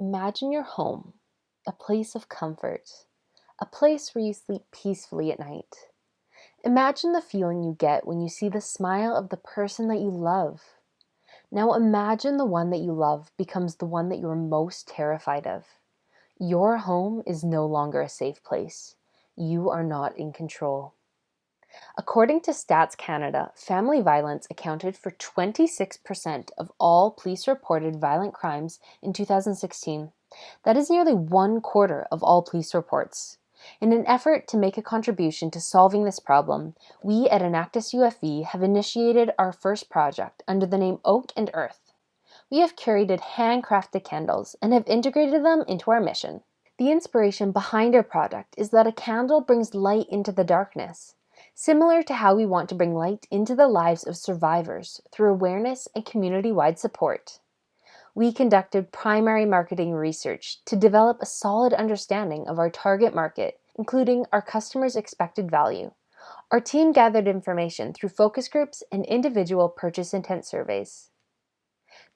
Imagine your home, a place of comfort, a place where you sleep peacefully at night. Imagine the feeling you get when you see the smile of the person that you love. Now imagine the one that you love becomes the one that you're most terrified of. Your home is no longer a safe place. You are not in control. According to Stats Canada, family violence accounted for 26% of all police-reported violent crimes in 2016. That is nearly 1/4 of all police reports. In an effort to make a contribution to solving this problem, we at Enactus UFV have initiated our first project under the name Oak and Earth. We have curated handcrafted candles and have integrated them into our mission. The inspiration behind our project is that a candle brings light into the darkness, similar to how we want to bring light into the lives of survivors through awareness and community-wide support. We conducted primary marketing research to develop a solid understanding of our target market, including our customers' expected value. Our team gathered information through focus groups and individual purchase intent surveys.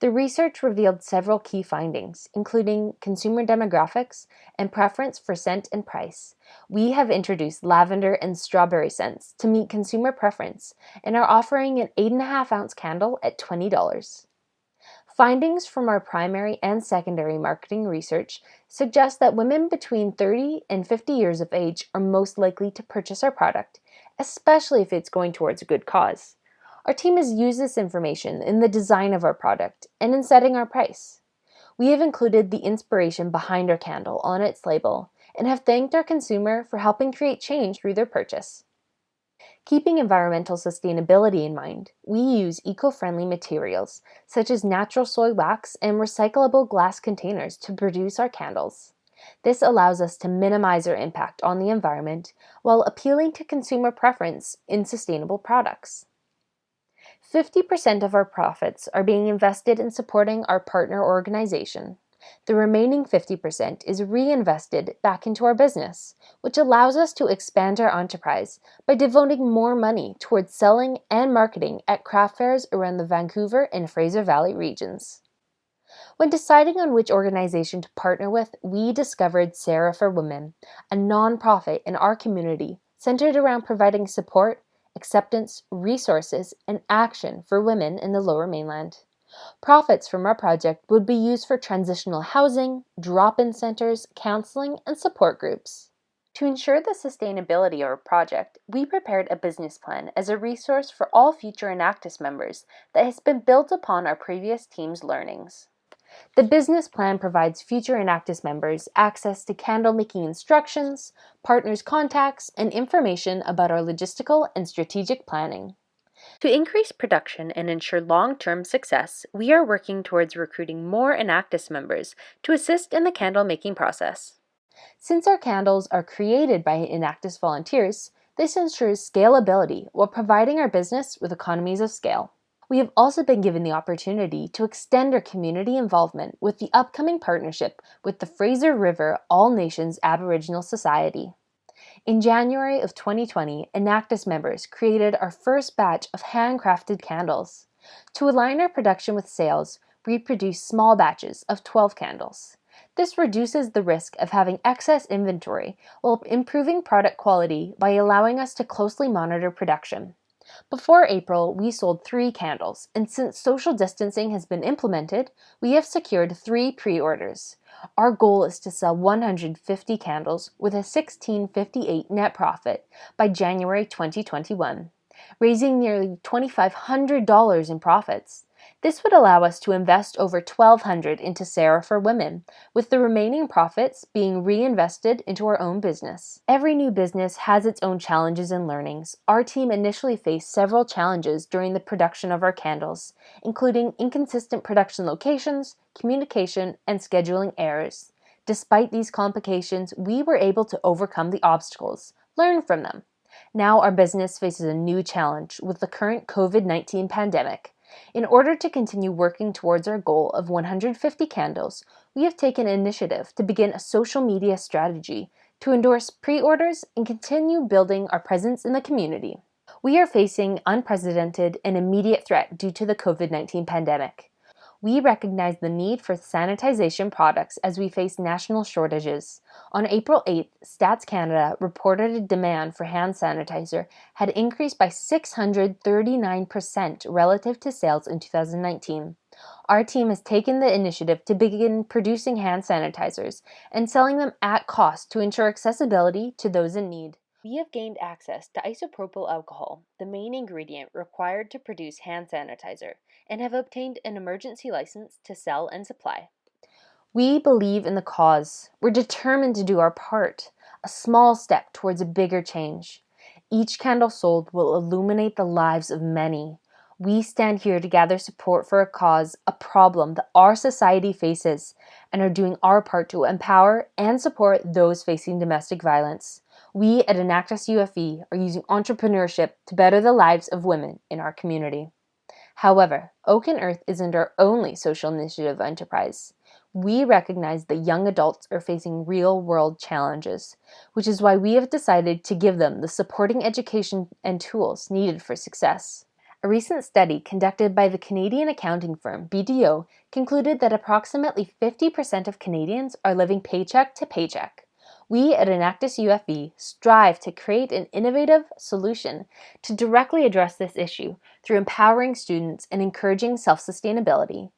The research revealed several key findings, including consumer demographics and preference for scent and price. We have introduced lavender and strawberry scents to meet consumer preference and are offering an 8.5-ounce candle at $20. Findings from our primary and secondary marketing research suggest that women between 30 and 50 years of age are most likely to purchase our product, especially if it's going towards a good cause. Our team has used this information in the design of our product and in setting our price. We have included the inspiration behind our candle on its label and have thanked our consumer for helping create change through their purchase. Keeping environmental sustainability in mind, we use eco-friendly materials such as natural soy wax and recyclable glass containers to produce our candles. This allows us to minimize our impact on the environment while appealing to consumer preference in sustainable products. 50% of our profits are being invested in supporting our partner organization. The remaining 50% is reinvested back into our business, which allows us to expand our enterprise by devoting more money towards selling and marketing at craft fairs around the Vancouver and Fraser Valley regions. When deciding on which organization to partner with, we discovered Sarah for Women, a nonprofit in our community centered around providing support, acceptance, resources, and action for women in the Lower Mainland. Profits from our project would be used for transitional housing, drop-in centers, counseling, and support groups. To ensure the sustainability of our project, we prepared a business plan as a resource for all future Enactus members that has been built upon our previous team's learnings. The business plan provides future Enactus members access to candle-making instructions, partners' contacts, and information about our logistical and strategic planning. To increase production and ensure long-term success, we are working towards recruiting more Enactus members to assist in the candle-making process. Since our candles are created by Enactus volunteers, this ensures scalability while providing our business with economies of scale. We have also been given the opportunity to extend our community involvement with the upcoming partnership with the Fraser River All Nations Aboriginal Society. In January of 2020, Enactus members created our first batch of handcrafted candles. To align our production with sales, we produced small batches of 12 candles. This reduces the risk of having excess inventory while improving product quality by allowing us to closely monitor production. Before April, we sold 3 candles, and since social distancing has been implemented, we have secured 3 pre-orders. Our goal is to sell 150 candles with a $16.58 net profit by January 2021, raising nearly $2,500 in profits. This would allow us to invest over $1,200 into Sarah for Women, with the remaining profits being reinvested into our own business. Every new business has its own challenges and learnings. Our team initially faced several challenges during the production of our candles, including inconsistent production locations, communication, and scheduling errors. Despite these complications, we were able to overcome the obstacles, learn from them. Now our business faces a new challenge with the current COVID-19 pandemic. In order to continue working towards our goal of 150 candles, we have taken initiative to begin a social media strategy to endorse pre-orders and continue building our presence in the community. We are facing unprecedented and immediate threat due to the COVID-19 pandemic. We recognize the need for sanitization products as we face national shortages. On April 8th, Stats Canada reported a demand for hand sanitizer had increased by 639% relative to sales in 2019. Our team has taken the initiative to begin producing hand sanitizers and selling them at cost to ensure accessibility to those in need. We have gained access to isopropyl alcohol, the main ingredient required to produce hand sanitizer, and have obtained an emergency license to sell and supply. We believe in the cause. We're determined to do our part, a small step towards a bigger change. Each candle sold will illuminate the lives of many. We stand here to gather support for a cause, a problem that our society faces, and are doing our part to empower and support those facing domestic violence. We at Enactus UFE are using entrepreneurship to better the lives of women in our community. However, Oak and Earth isn't our only social initiative enterprise. We recognize that young adults are facing real-world challenges, which is why we have decided to give them the supporting education and tools needed for success. A recent study conducted by the Canadian accounting firm BDO concluded that approximately 50% of Canadians are living paycheck to paycheck. We at Enactus UFE strive to create an innovative solution to directly address this issue through empowering students and encouraging self-sustainability.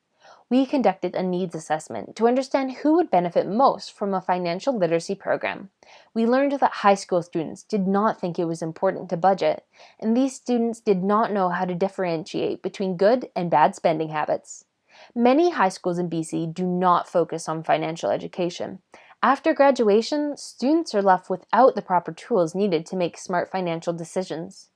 We conducted a needs assessment to understand who would benefit most from a financial literacy program. We learned that high school students did not think it was important to budget, and these students did not know how to differentiate between good and bad spending habits. Many high schools in BC do not focus on financial education. After graduation, students are left without the proper tools needed to make smart financial decisions.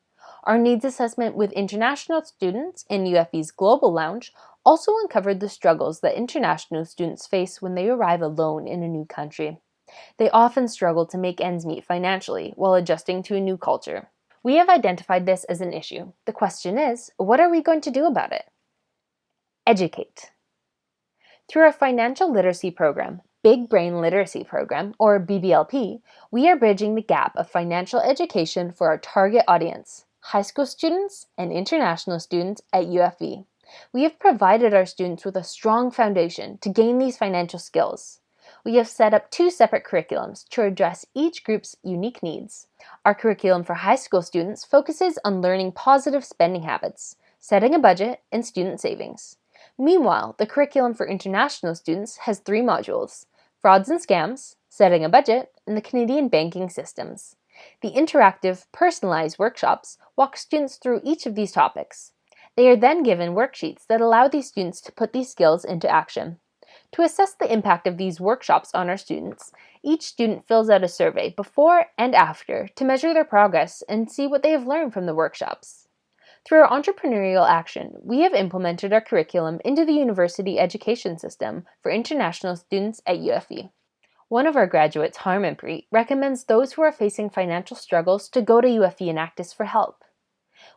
Our needs assessment with international students in UFE's Global Lounge also uncovered the struggles that international students face when they arrive alone in a new country. They often struggle to make ends meet financially while adjusting to a new culture. We have identified this as an issue. The question is, what are we going to do about it? Educate. Through our financial literacy program, Big Brain Literacy Program, or BBLP, we are bridging the gap of financial education for our target audience, high school students and international students at UFE. We have provided our students with a strong foundation to gain these financial skills. We have set up 2 separate curriculums to address each group's unique needs. Our curriculum for high school students focuses on learning positive spending habits, setting a budget, and student savings. Meanwhile, the curriculum for international students has 3 modules: frauds and scams, setting a budget, and the Canadian banking systems. The interactive, personalized workshops walk students through each of these topics. They are then given worksheets that allow these students to put these skills into action. To assess the impact of these workshops on our students, each student fills out a survey before and after to measure their progress and see what they have learned from the workshops. Through our entrepreneurial action, we have implemented our curriculum into the university education system for international students at UFE. One of our graduates, Harmanpreet, recommends those who are facing financial struggles to go to UFE Enactus for help.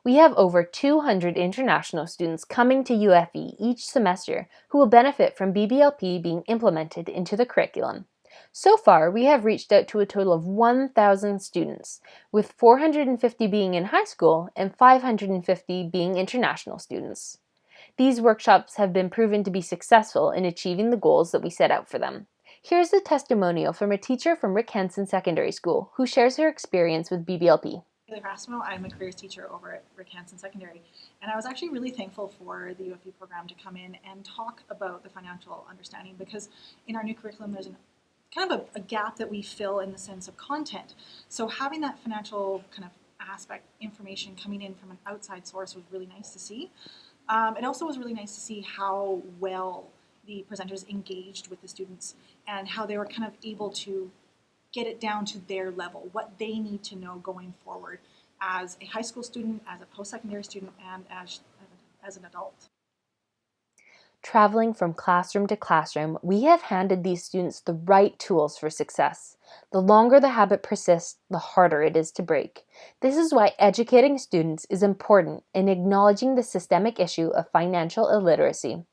We have over 200 international students coming to UFE each semester who will benefit from BBLP being implemented into the curriculum. So far, we have reached out to a total of 1,000 students, with 450 being in high school and 550 being international students. These workshops have been proven to be successful in achieving the goals that we set out for them. Here's a testimonial from a teacher from Rick Hansen Secondary School who shares her experience with BBLP. I'm a careers teacher over at Rick Hansen Secondary, and I was actually really thankful for the UFE program to come in and talk about the financial understanding, because in our new curriculum there's kind of a gap that we fill in the sense of content. So having that financial kind of aspect information coming in from an outside source was really nice to see. It also was really nice to see how well the presenters engaged with the students and how they were kind of able to get it down to their level, what they need to know going forward as a high school student, as a post-secondary student, and as an adult. Traveling from classroom to classroom, we have handed these students the right tools for success. The longer the habit persists, the harder it is to break. This is why educating students is important in acknowledging the systemic issue of financial illiteracy.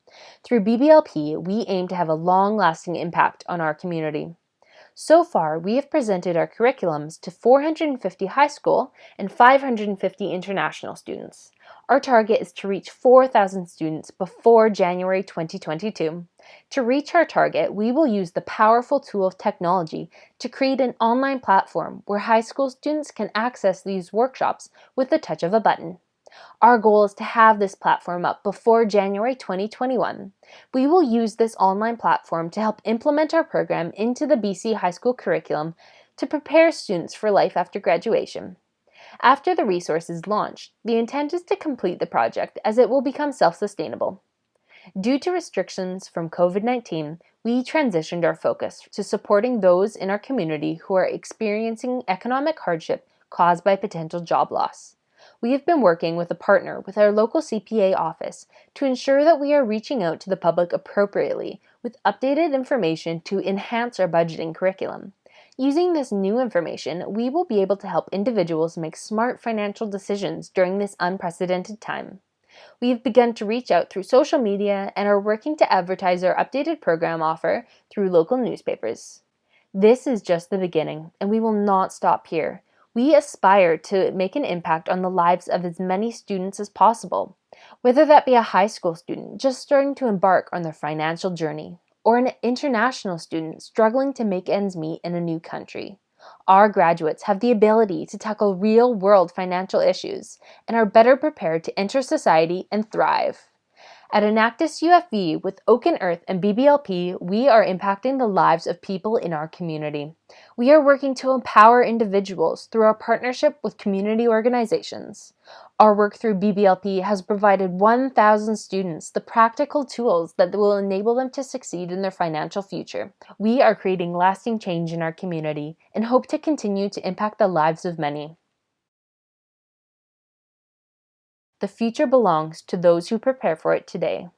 Through BBLP, we aim to have a long-lasting impact on our community. So far, we have presented our curriculums to 450 high school and 550 international students. Our target is to reach 4,000 students before January 2022. To reach our target, we will use the powerful tool of technology to create an online platform where high school students can access these workshops with the touch of a button. Our goal is to have this platform up before January 2021. We will use this online platform to help implement our program into the BC high school curriculum to prepare students for life after graduation. After the resource is launched, the intent is to complete the project as it will become self-sustainable. Due to restrictions from COVID-19, we transitioned our focus to supporting those in our community who are experiencing economic hardship caused by potential job loss. We have been working with a partner with our local CPA office to ensure that we are reaching out to the public appropriately with updated information to enhance our budgeting curriculum. Using this new information, we will be able to help individuals make smart financial decisions during this unprecedented time. We have begun to reach out through social media and are working to advertise our updated program offer through local newspapers. This is just the beginning, and we will not stop here. We aspire to make an impact on the lives of as many students as possible, whether that be a high school student just starting to embark on their financial journey, or an international student struggling to make ends meet in a new country. Our graduates have the ability to tackle real-world financial issues and are better prepared to enter society and thrive. At Enactus UFV with Oak and Earth and BBLP, we are impacting the lives of people in our community. We are working to empower individuals through our partnership with community organizations. Our work through BBLP has provided 1,000 students the practical tools that will enable them to succeed in their financial future. We are creating lasting change in our community and hope to continue to impact the lives of many. The future belongs to those who prepare for it today.